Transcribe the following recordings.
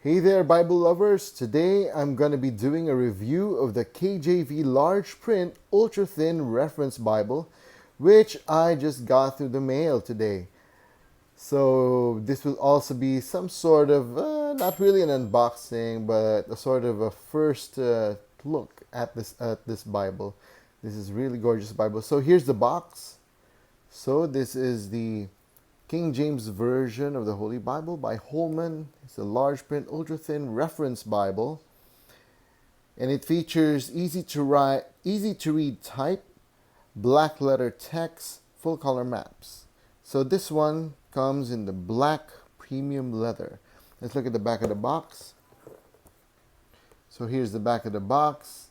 Hey there, Bible lovers! Today I'm going to be doing a review of the KJV large print ultra thin reference Bible, which I just got through the mail today. So this will also be some sort of, not really an unboxing, but a sort of a first look at this Bible. This is really gorgeous Bible. So here's the box. So this is the King James Version of the Holy Bible by Holman. It's a large print, ultra thin reference Bible, and it features easy to read type, black letter text, full color maps. So this one comes in the black premium leather. Let's look at the back of the box. So here's the back of the box,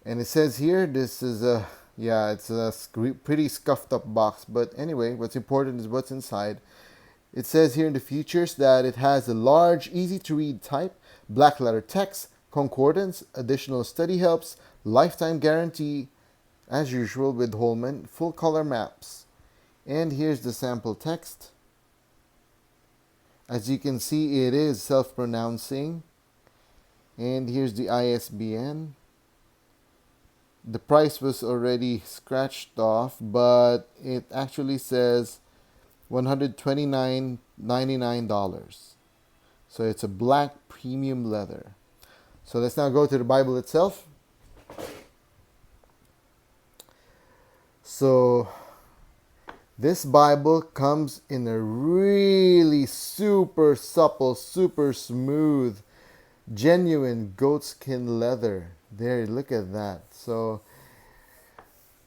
and it says here this is it's a pretty scuffed up box, but anyway, what's important is what's inside. It says here in the features that it has a large, easy to read type, black letter text, concordance, additional study helps, lifetime guarantee, as usual with Holman, full color maps. And here's the sample text. As you can see, it is self-pronouncing. And here's the ISBN. The price was already scratched off, but it actually says $129.99. So it's a black premium leather. So let's now go to the Bible itself. So this Bible comes in a really super supple, super smooth, genuine goatskin leather. There, look at that. So,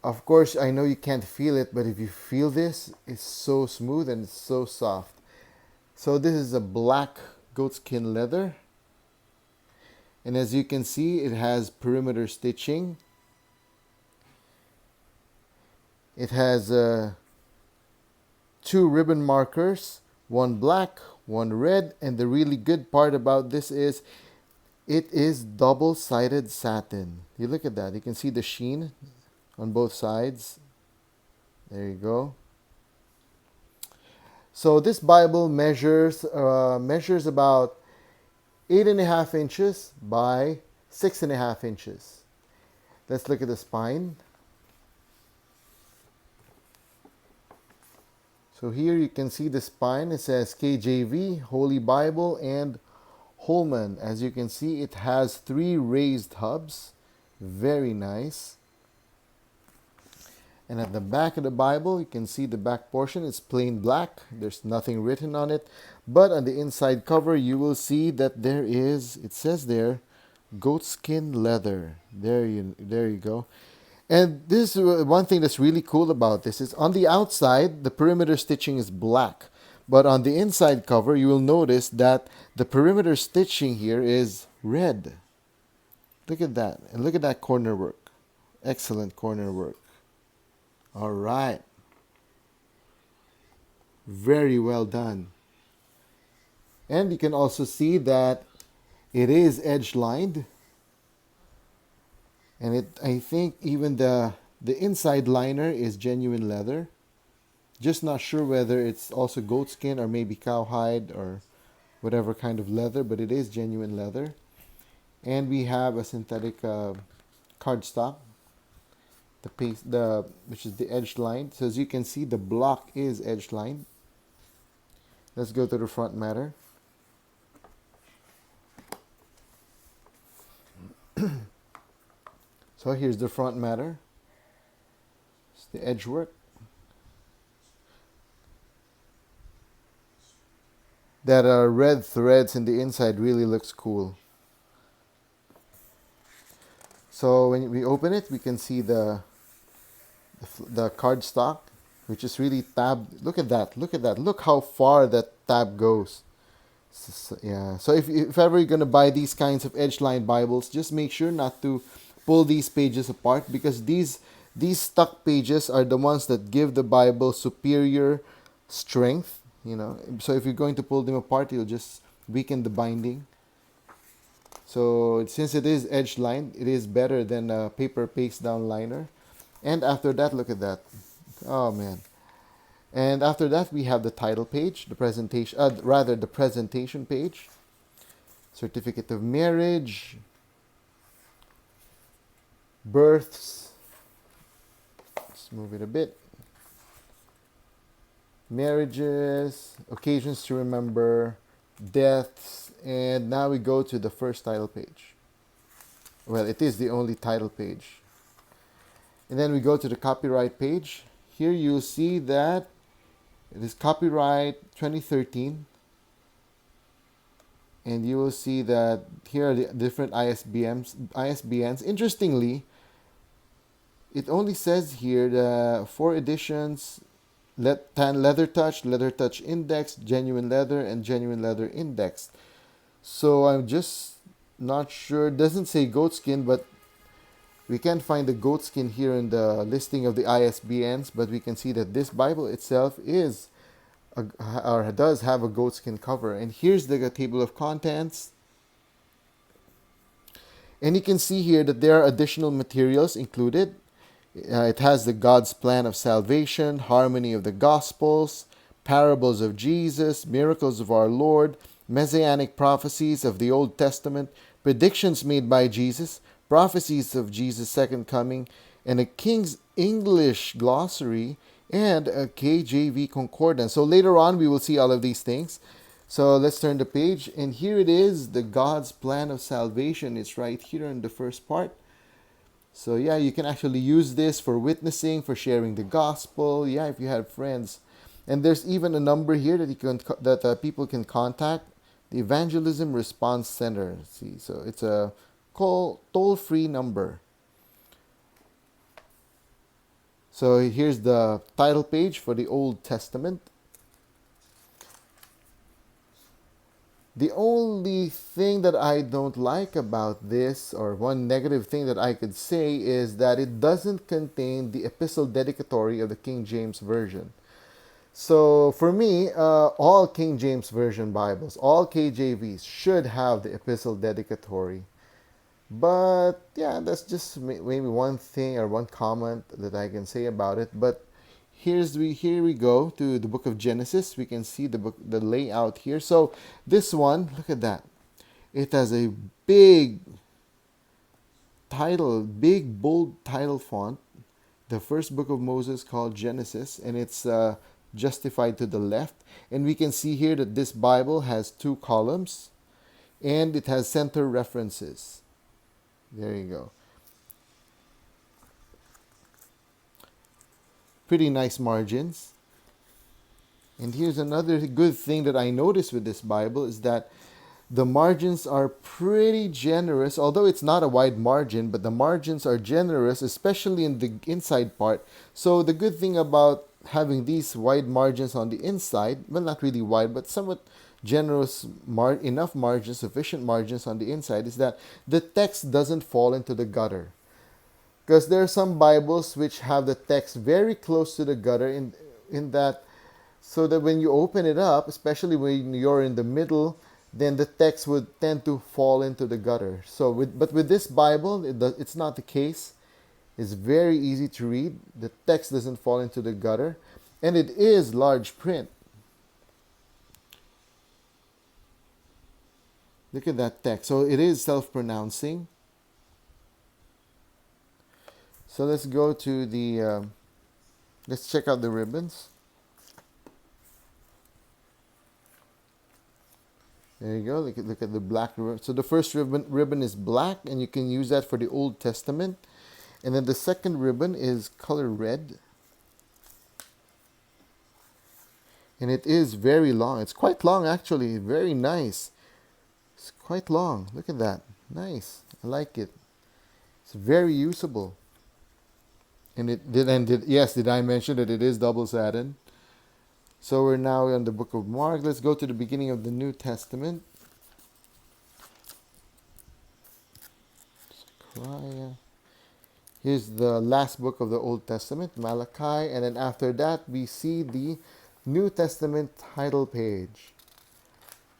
of course, I know you can't feel it, but if you feel this, it's so smooth and it's so soft. So this is a black goatskin leather. And as you can see, it has perimeter stitching. It has 2 ribbon markers, one black, one red, and the really good part about this is it is double-sided satin. You look at that. You can see the sheen on both sides. There you go. So this Bible measures about 8.5 inches by 6.5 inches. Let's look at the spine. So here you can see the spine. It says KJV, Holy Bible, and Holman. As you can see, it has 3 raised hubs. Very nice. And at the back of the Bible, you can see the back portion. It's plain black. There's nothing written on it. But on the inside cover, you will see that it says there, goatskin leather. There you go. And this is one thing that's really cool about this is on the outside, the perimeter stitching is black. But on the inside cover, you will notice that the perimeter stitching here is red. Look at that. And look at that corner work. Excellent corner work. All right. Very well done. And you can also see that it is edge lined. And I think even the inside liner is genuine leather. Just not sure whether it's also goatskin or maybe cowhide or whatever kind of leather, but it is genuine leather. And we have a synthetic cardstock, which is the edge line. So as you can see, the block is edge lined. Let's go to the front matter. So here's the front matter. It's the edge work. That red threads in the inside really looks cool. So when we open it, we can see the cardstock, which is really tabbed. Look at that. Look at that. Look how far that tab goes. Yeah. So if ever you're going to buy these kinds of edge-lined Bibles, just make sure not to pull these pages apart, because these stuck pages are the ones that give the Bible superior strength. So if you're going to pull them apart, you'll just weaken the binding. So since it is edge lined, it is better than a paper paste down liner. And after that, look at that. Oh man, And after that, we have the title page, the presentation, the presentation page, certificate of marriage, births. Let's move it a bit. Marriages, occasions to remember, deaths, and now we go to the first title page. Well, it is the only title page. And then we go to the copyright page. Here you'll see that it is copyright 2013. And you will see that here are the different ISBNs. Interestingly, it only says here the 4 editions, tan leather touch index, genuine leather, and genuine leather index. So I'm just not sure. It doesn't say goatskin, but we can't find the goatskin here in the listing of the ISBNs, but we can see that this Bible itself is or does have a goatskin cover. And here's the table of contents. And you can see here that there are additional materials included. It has the God's plan of salvation, harmony of the Gospels, parables of Jesus, miracles of our Lord, messianic prophecies of the Old Testament, predictions made by Jesus, prophecies of Jesus' second coming, and a King's English glossary, and a Kjv Concordance. So later on, we will see all of these things. So let's turn the page, and here it is, the God's plan of salvation. It's right here in the first part. So yeah, you can actually use this for witnessing, for sharing the gospel. Yeah, if you have friends, and there's even a number here that people can contact, the Evangelism Response Center. See, so it's a toll-free number. So here's the title page for the Old Testament. The only thing that I don't like about this, or one negative thing that I could say, is that it doesn't contain the epistle dedicatory of the King James Version. So for me, all King James Version Bibles, all KJVs should have the epistle dedicatory. But yeah, that's just maybe one thing or one comment that I can say about it. But here we go to the book of Genesis. We can see the layout here. So this one, look at that. It has a big title, big bold title font. The first book of Moses called Genesis, and it's justified to the left. And we can see here that this Bible has 2 columns, and it has center references. There you go. Pretty nice margins. And here's another good thing that I noticed with this Bible is that the margins are pretty generous, although it's not a wide margin, but the margins are generous, especially in the inside part. So the good thing about having these wide margins on the inside, well, not really wide, but somewhat generous, enough margins, sufficient margins on the inside, is that the text doesn't fall into the gutter. Because there are some Bibles which have the text very close to the gutter in that, so that when you open it up, especially when you're in the middle, then the text would tend to fall into the gutter. But with this Bible, it's not the case. It's very easy to read. The text doesn't fall into the gutter, and it is large print. Look at that text. So it is self-pronouncing. So let's go to the, let's check out the ribbons. There you go. Look at the black ribbon. So the first ribbon is black, and you can use that for the Old Testament. And then the second ribbon is color red. And it is very long. It's quite long, actually. Very nice. It's quite long. Look at that. Nice. I like it. It's very usable. And did I mention that it is double satin? So we're now on the book of Mark. Let's go to the beginning of the New Testament. Zechariah. Here's the last book of the Old Testament, Malachi. And then after that, we see the New Testament title page.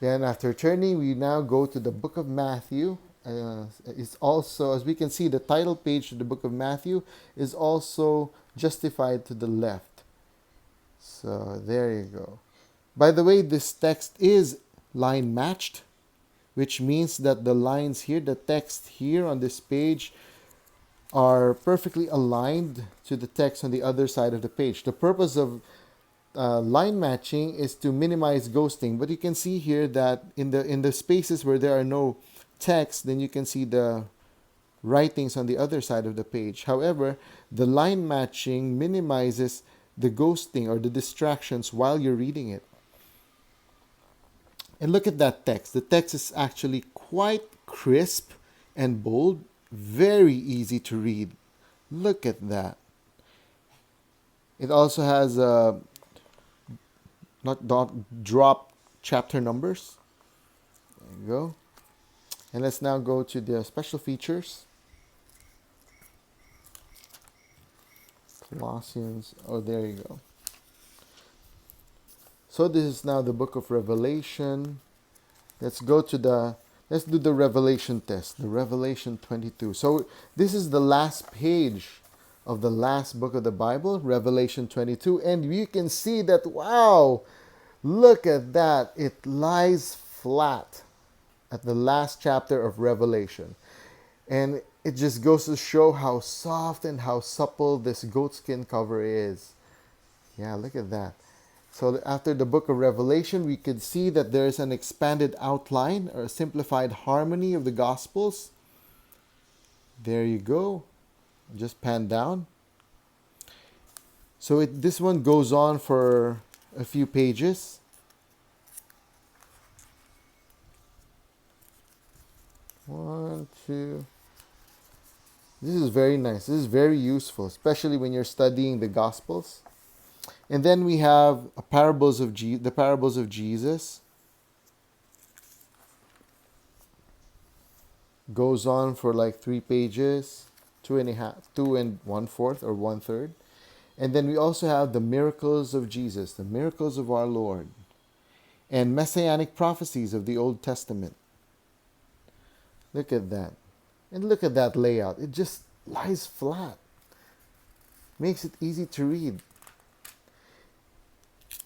Then after turning, we now go to the book of Matthew. It's also, as we can see, the title page to the book of Matthew is also justified to the left. So there you go. By the way, this text is line matched, which means that the lines here, the text here on this page, are perfectly aligned to the text on the other side of the page. The purpose of line matching is to minimize ghosting, but you can see here that in the spaces where there are no text, then you can see the writings on the other side of the page. However, the line matching minimizes the ghosting or the distractions while you're reading it. And look at that text. The text is actually quite crisp and bold, very easy to read. Look at that. It also has not drop chapter numbers. There you go. And let's now go to the special features. Colossians. Oh, there you go. So this is now the book of Revelation. Let's do the Revelation test, the Revelation 22. So this is the last page of the last book of the Bible, Revelation 22. And you can see that, wow, look at that. It lies flat at the last chapter of Revelation. And it just goes to show how soft and how supple this goatskin cover is. Yeah, look at that. So after the book of Revelation, we could see that there is an expanded outline or a simplified harmony of the Gospels. There you go. Just pan down. So this one goes on for a few pages. One, two. This is very nice. This is very useful, especially when you're studying the Gospels. And then we have the parables of Jesus. Goes on for like 3 pages, 2.25 or 1/3. And then we also have the miracles of Jesus, the miracles of our Lord, and messianic prophecies of the Old Testament. Look at that. And look at that layout. It just lies flat. Makes it easy to read.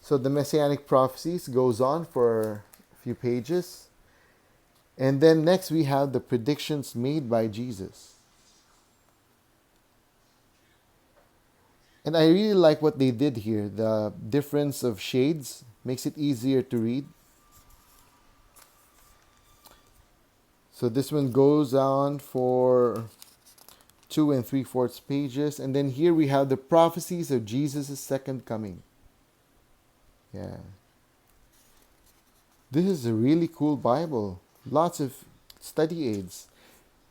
So the messianic prophecies goes on for a few pages. And then next we have the predictions made by Jesus. And I really like what they did here. The difference of shades makes it easier to read. So this one goes on for 2 3/4 pages. And then here we have the prophecies of Jesus' second coming. Yeah. This is a really cool Bible. Lots of study aids.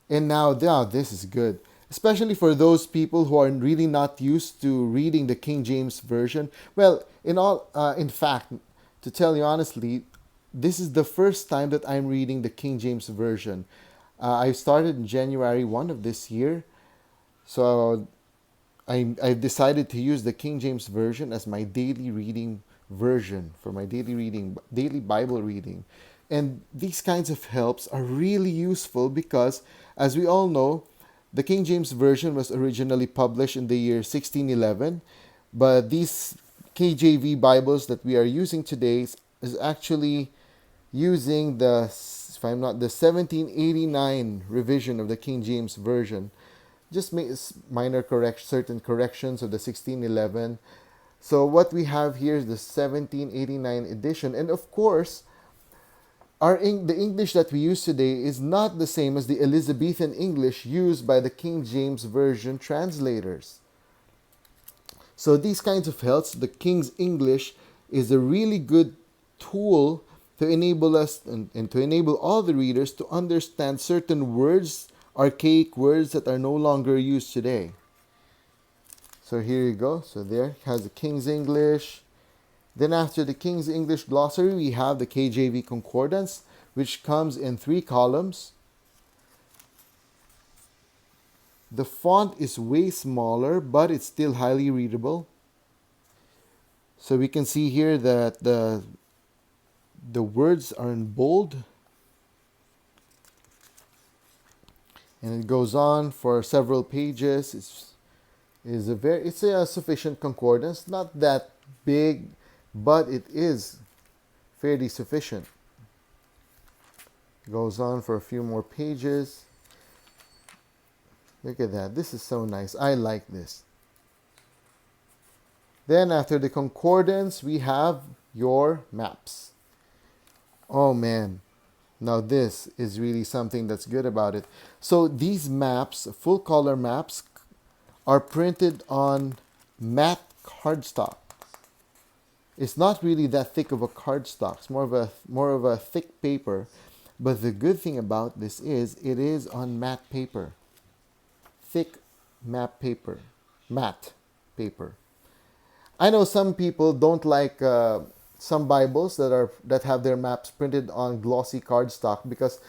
And now this is good. Especially for those people who are really not used to reading the King James Version. Well, in fact, to tell you honestly, this is the first time that I'm reading the King James Version. I started in January 1 of this year. So I've decided to use the King James Version as my daily reading version for my daily Bible reading. And these kinds of helps are really useful because, as we all know, the King James Version was originally published in the year 1611, but these KJV Bibles that we are using today is actually using the 1789 revision of the King James Version. Just make certain corrections of the 1611. So what we have here is the 1789 edition. And of course, the English that we use today is not the same as the Elizabethan English used by the King James Version translators. So these kinds of helps, the King's English is a really good tool to enable us and to enable all the readers to understand certain words, archaic words that are no longer used today. So here you go. So there it has the King's English. Then after the King's English glossary, we have the Kjv Concordance, which comes in 3 columns. The font is way smaller, but it's still highly readable. So we can see here that the words are in bold. And it goes on for several pages. It's a sufficient concordance, not that big, but it is fairly sufficient. Goes on for a few more pages. Look at that. This is so nice. I like this. Then after the concordance, we have your maps. Oh man. Now this is really something that's good about it. So these maps, full color maps, are printed on matte cardstock. It's not really that thick of a cardstock. It's more of a thick paper. But the good thing about this is it is on matte paper. Thick matte paper. Matte paper. I know some people don't like some Bibles that have their maps printed on glossy cardstock, because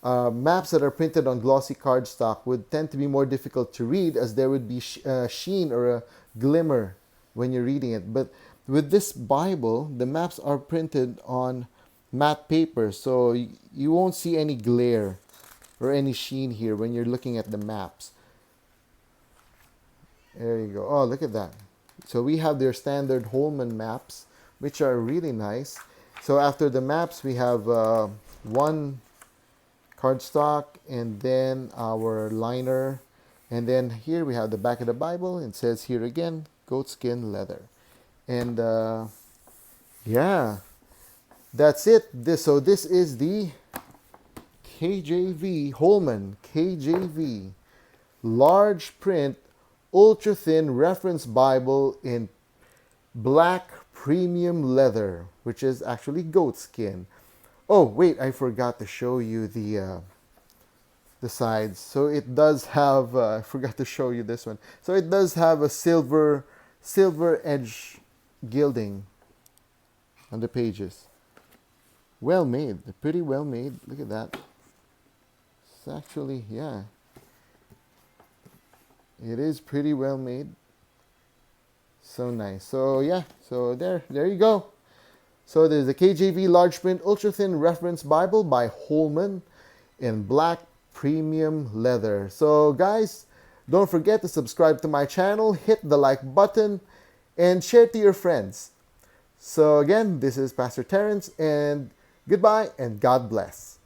maps that are printed on glossy cardstock would tend to be more difficult to read, as there would be sheen or a glimmer when you're reading it. But with this Bible, the maps are printed on matte paper, so you won't see any glare or any sheen here when you're looking at the maps. There you go. Oh, look at that. So we have their standard Holman maps, which are really nice. So after the maps, we have one cardstock, and then our liner, and then here we have the back of the Bible. It says here again, goatskin leather. And yeah, that's it. So this is the KJV Holman KJV large print ultra thin reference Bible in black premium leather, which is actually goat skin. Oh wait, I forgot to show you the sides. So it does have I forgot to show you this one. So it does have a silver edge gilding on the pages. Well made, pretty well made. Look at that. It's actually, yeah, it is pretty well made. So nice. So yeah, so there you go. So there's the KJV large print ultra thin reference Bible by Holman in black premium leather. So guys, don't forget to subscribe to my channel, hit the like button, and share to your friends. So again, this is Pastor Terrence, and goodbye and God bless.